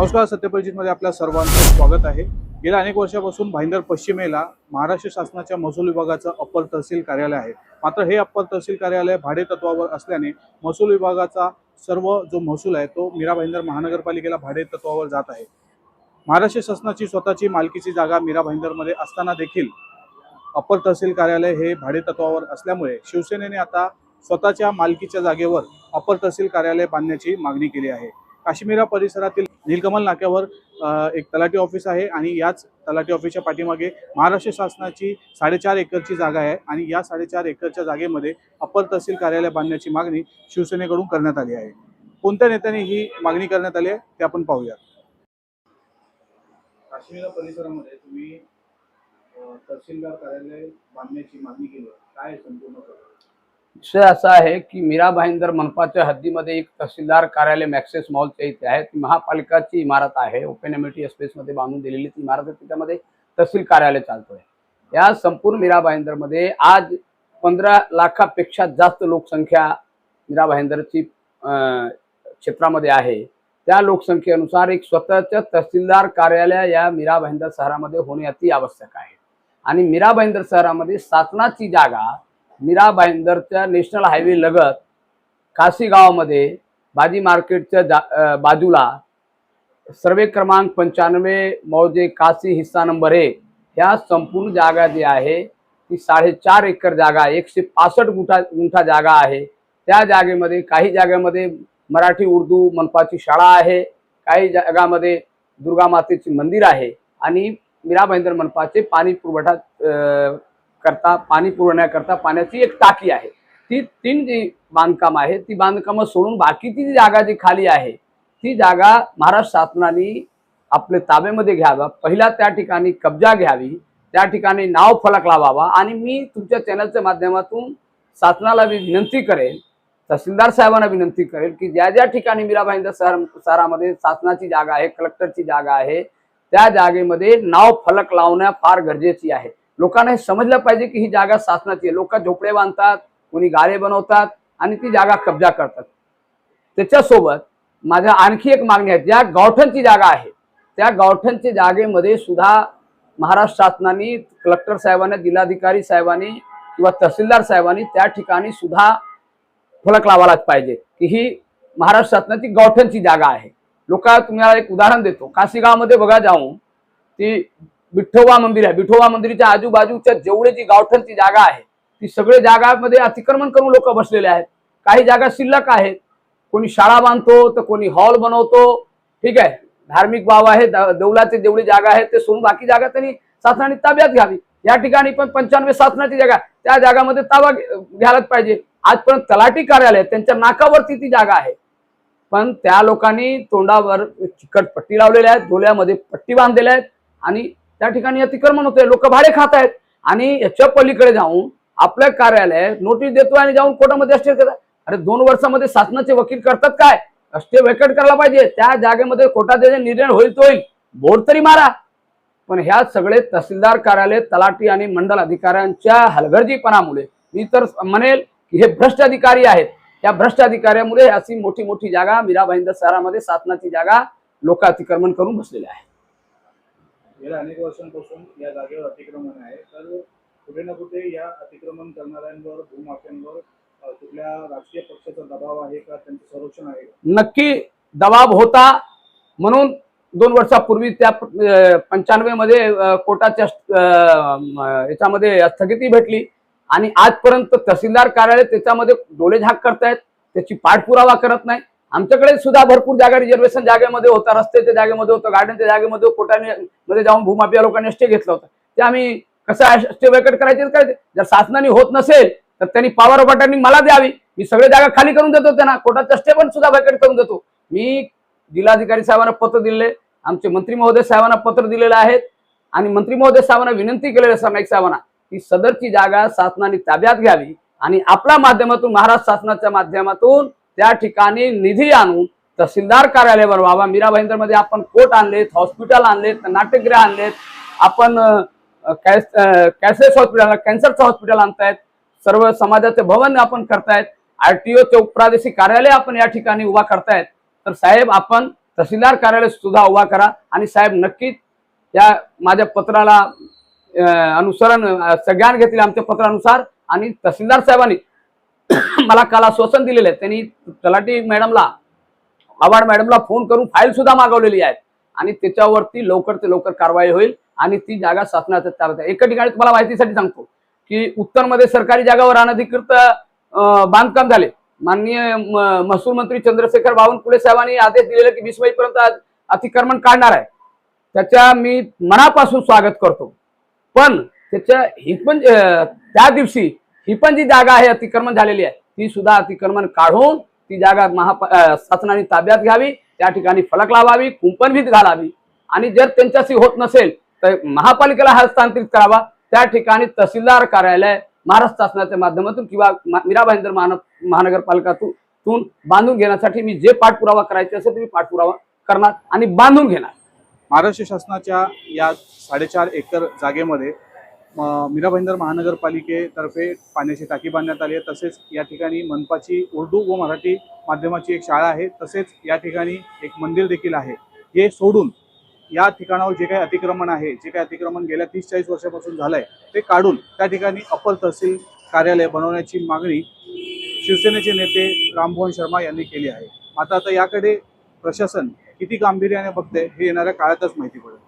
नमस्कार, सत्यपरिचितमध्ये आपल्या सर्वांचं स्वागत आहे। गेल्या अनेक वर्षापासून भाईंदर पश्चिमेला महाराष्ट्र शासनाच्या महसूल विभागाचं अप्पर तहसील कार्यालय आहे। मात्र हे अप्पर तहसील कार्यालय भाडे तत्वावर असल्याने महसूल विभागाचा सर्व जो महसूल आहे तो मीरा भाईंदर महानगरपालिकेला भाडे तत्वावर जात आहे। महाराष्ट्र शासनाची स्वतःची मालकीची जागा मीरा भाईंदरमध्ये असताना देखील अप्पर तहसील कार्यालय हे भाडे तत्वावर असल्यामुळे शिवसेनेने आता स्वतःच्या मालकीच्या जागेवर अप्पर तहसील कार्यालय बांधण्याची मागणी केली आहे। काश्मीरा परिसरातील नीलकमल नाक्यावर एक तलाठी ऑफिस आहे आणि याच तलाठी ऑफिसच्या पाठीमागे महाराष्ट्र शासनाची 4.5 एकरची जागा आहे आणि या 4.5 एकरच्या जागेमध्ये अप्पर तहसील कार्यालय बांधण्याची मागणी शिवसेनेकडून करण्यात आली आहे। कोणत्या नेत्यांनी ही मागणी करण्यात आली आहे ते आपण पाहूया। काश्मीरा परिसरामध्ये तुम्ही तहसीलदार कार्यालय बांधण्याची मागणी केली, काय संपूर्ण विषय असा आहे की मीरा भाईंदर मनपाच्या हद्दीमध्ये एक तहसीलदार कार्यालय मॅक्सेस मॉलच्या इथे आहे। ती महापालिकाची इमारत आहे, ओपन एम्युनिटी स्पेसमध्ये बांधून दिलेली ती इमारत आहे, त्याच्यामध्ये तहसील कार्यालय चालतोय। या संपूर्ण मीरा भाईंदरमध्ये आज 15 लाखापेक्षा जास्त लोकसंख्या मीरा भाईंदरची क्षेत्रामध्ये आहे। त्या लोकसंख्येनुसार एक स्वतःचं तहसीलदार कार्यालय या मीरा भाईंदर शहरामध्ये होणे अति आवश्यक आहे। आणि मीरा भाईंदर शहरामध्ये शासनाची जागा मीरा भाईंदरच्या नॅशनल हायवे लगत काशी गावामध्ये बाजी मार्केटच्या बाजूला सर्वे क्रमांक 95 मौजे काशी हिस्सा नंबर 1 ह्या संपूर्ण जागा जी आहे ती 4.5 एकर जागा, 165 गुंठा जागा आहे। त्या जागेमध्ये काही जागेमध्ये मराठी उर्दू मनपाची शाळा आहे, काही जागामध्ये दुर्गा मातेचे मंदिर आहे आणि मीरा भाईंदर मनपाचे पाणी पुरवण्याकरता पाण्याची एक टाकी आहे। ती 3 जी बांधकाम आहे ती बांधकामं सोडून बाकीची जी जागा जी खाली आहे ती जागा महाराष्ट्र शासनाने आपल्या ताब्यामध्ये घ्यावा, पहिला त्या ठिकाणी कब्जा घ्यावी, त्या ठिकाणी नाव फलक लावावा। आणि मी तुमच्या चॅनलच्या माध्यमातून शासनाला विनंती करेल, तहसीलदार साहेबांना विनंती करेल की ज्या ज्या ठिकाणी मीरा भाईंदर शहरामध्ये शासनाची जागा आहे, कलेक्टरची जागा आहे, त्या जागेमध्ये नाव फलक लावणं फार गरजेची आहे। लोकांना हे समजलं पाहिजे की ही जागा शासनाची आहे। लोक झोपडे बांधतात, कोणी गाळे बनवतात आणि ती जागा कब्जा करतात। त्याच्यासोबत माझ्या आणखी एक मागणी आहे, ज्या गावठणची जागा आहे त्या गावठणच्या जागेमध्ये सुद्धा महाराष्ट्र शासनाने कलेक्टर साहेबांनी, जिल्हाधिकारी साहेबांनी किंवा तहसीलदार साहेबांनी त्या ठिकाणी सुद्धा फलक लावायलाच पाहिजे की ही महाराष्ट्र शासनाची गावठणची जागा आहे। लोक, तुम्हाला एक उदाहरण देतो, काशी गावामध्ये बघा जाऊन ती विठोबा मंदिर आहे, विठोबा मंदिराच्या आजूबाजूच्या जेवढे जी गावठणची जागा आहे ती सगळे जागामध्ये अतिक्रमण करून लोक बसलेले आहेत। काही जागा शिल्लक आहेत, कोणी शाळा बांधतो तर कोणी हॉल बनवतो, ठीक आहे, धार्मिक बाब आहे, दौलाचे जेवढी जागा आहे ते सोडून बाकी जागा त्यांनी शासनाने ताब्यात घ्यावी। या ठिकाणी पण 95 शासनाची जागा, त्या जागामध्ये ताबा घ्यायलाच पाहिजे। आजपर्यंत तलाठी कार्यालय त्यांच्या नाकावरती ती जागा आहे, पण त्या लोकांनी तोंडावर चिकट पट्टी लावलेल्या आहेत, डोळ्यामध्ये पट्टी बांधलेल्या आहेत आणि त्या ठिकाणी अतिक्रमण होते, लोक भाडे खात आहेत। आणि याच्या पलीकडे जाऊन आपलं कार्यालय नोटीस देतो आणि जाऊन कोर्टामध्ये स्टे करतात। अरे 2 वर्षामध्ये शासनाचे वकील करतात काय? स्टे वेकेट करायला पाहिजे, त्या जागेमध्ये कोर्टाचा निर्णय होईल तो होईल, बोर्ड तरी मारा। पण ह्या सगळे तहसीलदार कार्यालय, तलाठी आणि मंडल अधिकाऱ्यांच्या हलगर्जीपणामुळे, मी तर म्हणेल की हे भ्रष्ट अधिकारी आहेत, या भ्रष्ट अधिकाऱ्यामुळे अशी मोठी मोठी जागा मीरा भाईंदर शहरामध्ये शासनाची जागा लोक अतिक्रमण करून बसलेले आहेत। गेल्या अनेक वर्षांपासून या जागेवर अतिक्रमण आहे, तर कुठे ना कुठे या अतिक्रमण करणाऱ्यांवर, भूमाफियांवर कुठल्या राजकीय पक्षाचा दबाव आहे का, त्यांचे संरक्षण आहे? नक्की दबाव होता, म्हणून 2 वर्षापूर्वी त्या 95 मध्ये कोर्टाच्या याच्यामध्ये स्थगिती भेटली आणि आजपर्यंत तहसीलदार कार्यालय त्याच्यामध्ये डोळेझाक करतायत, त्याची पाठपुरावा करत नाही। आमच्याकडे सुद्धा भरपूर जागा रिझर्वेशन जागेमध्ये होता, रस्त्याच्या जागेमध्ये होतं, गार्डनच्या जागेमध्ये, कोर्टाने जाऊन भूमाफिया लोकांनी स्टे घेतला होता। ते आम्ही कसं स्टे वेकेट करायचे काय? जर शासनाने होत नसेल तर त्यांनी पॉवर ऑफ अटर्नी मला द्यावी, मी सगळे जागा खाली करून देतो, त्यांना कोर्टाचा स्टे पण सुद्धा वेकेट करून देतो। मी जिल्हाधिकारी साहेबांना पत्र दिले, आमचे मंत्री महोदय साहेबांना पत्र दिलेलं आहे आणि मंत्री महोदय साहेबांना विनंती केलेली आहे नाईक साहेबांना की सदरची जागा शासनाने ताब्यात घ्यावी आणि आपल्या माध्यमातून, महाराष्ट्र शासनाच्या माध्यमातून त्या ठिकाणी निधी आणून तहसीलदार कार्यालय बनवावा। मीरा भाईंदरमध्ये आपण कोर्ट आणलेत, हॉस्पिटल आणलेत, नाट्यगृह आणलेत, आपण कॅशलेस हॉस्पिटल, कॅन्सरचं हॉस्पिटल आणतायत, सर्व समाजाचे भवन आपण करतायत, आरटीओ चे उपप्रादेशिक कार्यालय आपण या ठिकाणी उभा करतायत। तर साहेब, आपण तहसीलदार कार्यालय सुद्धा उभा करा आणि साहेब नक्कीच या माझ्या पत्राला अनुसरण सगळ्यांना घेतले आमच्या पत्रानुसार। आणि तहसीलदार साहेबांनी मला काल आश्वासन दिलेलं आहे, त्यांनी तलाठी मॅडमला आव्हाड मॅडमला फोन करून फाईल सुद्धा मागवलेली आहे आणि त्याच्यावरती लवकर ते लवकर कारवाई होईल आणि ती जागा शासनाच्या ताब्यात आहे। एका ठिकाणी तुम्हाला माहितीसाठी सांगतो की उत्तरमध्ये सरकारी जागावर अनधिकृत बांधकाम झाले। माननीय महसूल मंत्री चंद्रशेखर बावनकुळे साहेबांनी आदेश दिलेले की 20 पर्यंत अतिक्रमण काढणार आहे, त्याच्या मी मनापासून स्वागत करतो। पण त्याच्या ही पण त्या दिवशी ही पण जी जागा आहे अतिक्रमण झालेली आहे ती सुद्धा अतिक्रमण काढून ती जागा शासनाने ताब्यात घ्यावी, त्या ठिकाणी फलक लावावी, कुंपण भीत घालावी आणि जर त्यांच्याशी होत नसेल तर महापालिकेला हस्तांतरित करावा। त्या ठिकाणी तहसीलदार कार्यालय महाराष्ट्र शासनाच्या माध्यमातून किंवा मीरा भाईंदर महानगरपालिकातून बांधून घेण्यासाठी मी जे पाठपुरावा करायचे असेल ते पाठपुरावा करणार आणि बांधून घेणार। महाराष्ट्र शासनाच्या या 4.5 एकर जागेमध्ये मीरा भाईंदर महानगरपालिकेतर्फे पाण्याची टाकी बांधण्यात आली आहे। तसेच या ठिकाणी मनपाची उर्दू व मराठी माध्यमाची एक शाळा आहे, तसेच या ठिकाणी एक मंदिर देखील आहे। हे सोडून या ठिकाणावर जे काही अतिक्रमण आहे, जे काही अतिक्रमण गेल्या 30-40 वर्षापासून झालंय ते काढून त्या ठिकाणी अप्पर तहसील कार्यालय बनवण्याची मागणी शिवसेनेचे नेते रामभुवन शर्मा यांनी केली आहे। आता याकडे प्रशासन किती गांभीर्याने बघते हे येणाऱ्या काळातच माहिती पडेल।